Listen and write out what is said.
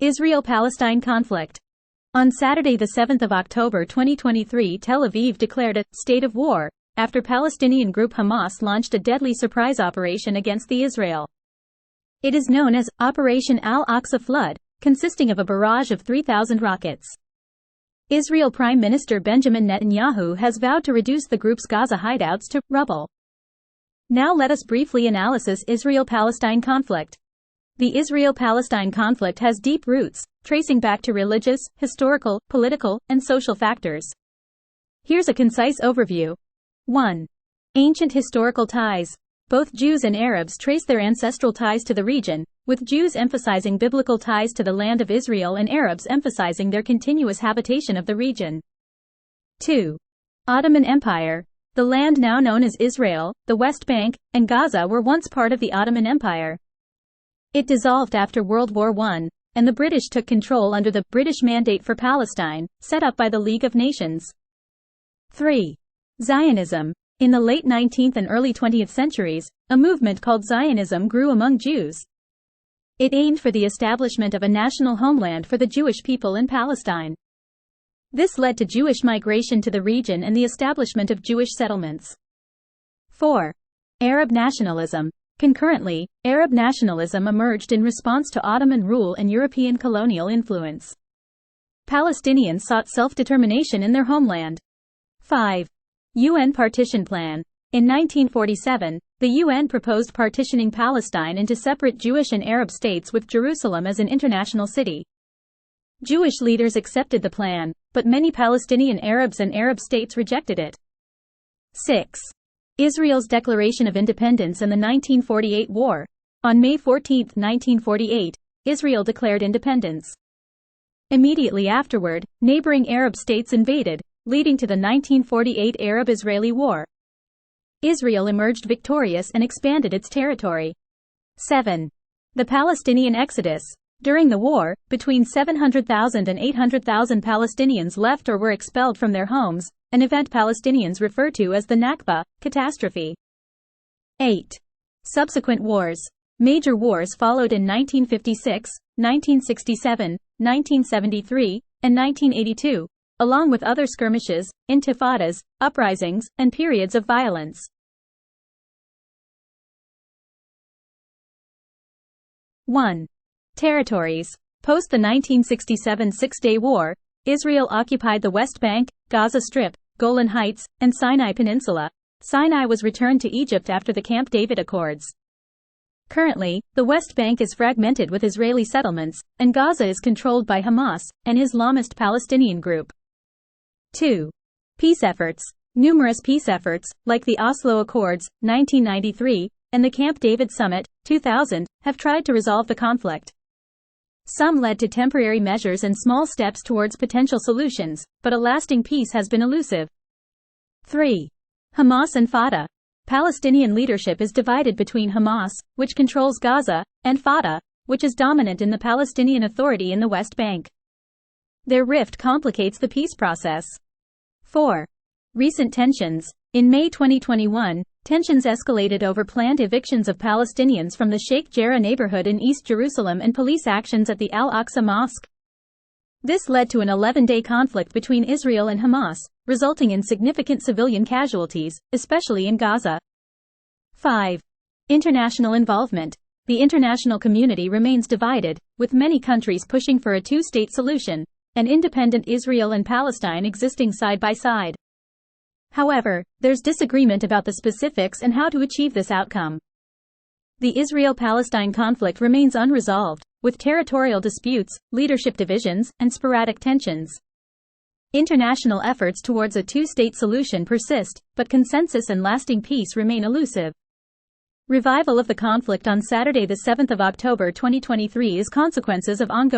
Israel-Palestine conflict. On Saturday, the 7th of October 2023, Tel Aviv declared a state of war after Palestinian group Hamas launched a deadly surprise operation against the Israel. It is known as Operation Al-Aqsa Flood, consisting of a barrage of 3,000 rockets. Israel Prime Minister Benjamin Netanyahu has vowed to reduce the group's Gaza hideouts to rubble. Now let us briefly analyze Israel-Palestine conflict. The Israel-Palestine conflict has deep roots, tracing back to religious, historical, political, and social factors. Here's a concise overview. 1. Ancient historical ties. Both Jews and Arabs trace their ancestral ties to the region, with Jews emphasizing biblical ties to the land of Israel and Arabs emphasizing their continuous habitation of the region. 2. Ottoman Empire. The land now known as Israel, the West Bank, and Gaza were once part of the Ottoman Empire. It dissolved after World War I, and the British took control under the British Mandate for Palestine, set up by the League of Nations. 3. Zionism. In the late 19th and early 20th centuries, a movement called Zionism grew among Jews. It aimed for the establishment of a national homeland for the Jewish people in Palestine. This led to Jewish migration to the region and the establishment of Jewish settlements. 4. Arab nationalism. Concurrently, Arab nationalism emerged in response to Ottoman rule and European colonial influence. Palestinians sought self-determination in their homeland. 5. UN Partition Plan. In 1947, the UN proposed partitioning Palestine into separate Jewish and Arab states with Jerusalem as an international city. Jewish leaders accepted the plan, but many Palestinian Arabs and Arab states rejected it. 6. Israel's Declaration of Independence and the 1948 War. On May 14, 1948, Israel declared independence. Immediately afterward, neighboring Arab states invaded, leading to the 1948 Arab-Israeli War. Israel emerged victorious and expanded its territory. 7. The Palestinian Exodus. During the war, between 700,000 and 800,000 Palestinians left or were expelled from their homes, an event Palestinians refer to as the Nakba catastrophe. 8. Subsequent wars. Major wars followed in 1956, 1967, 1973, and 1982, along with other skirmishes, intifadas, uprisings, and periods of violence. 1. Territories. Post the 1967 Six-Day War, Israel occupied the West Bank, Gaza Strip, Golan Heights, and Sinai Peninsula. Sinai was returned to Egypt after the Camp David Accords. Currently, the West Bank is fragmented with Israeli settlements, and Gaza is controlled by Hamas, an Islamist Palestinian group. 2. Peace efforts. Numerous peace efforts, like the Oslo Accords, 1993, and the Camp David Summit, 2000, have tried to resolve the conflict. Some led to temporary measures and small steps towards potential solutions, but a lasting peace has been elusive. 3. Hamas and Fatah. Palestinian leadership is divided between Hamas, which controls Gaza, and Fatah, which is dominant in the Palestinian Authority in the West Bank. Their rift complicates the peace process. 4. Recent tensions. In May 2021, tensions escalated over planned evictions of Palestinians from the Sheikh Jarrah neighborhood in East Jerusalem and police actions at the Al-Aqsa Mosque. This led to an 11-day conflict between Israel and Hamas, resulting in significant civilian casualties, especially in Gaza. 5. International involvement. The international community remains divided, with many countries pushing for a two-state solution, and independent Israel and Palestine existing side by side. However, there's disagreement about the specifics and how to achieve this outcome. The Israel-Palestine conflict remains unresolved, with territorial disputes, leadership divisions, and sporadic tensions. International efforts towards a two-state solution persist, but consensus and lasting peace remain elusive. Revival of the conflict on Saturday, the 7th of October 2023 is consequences of ongoing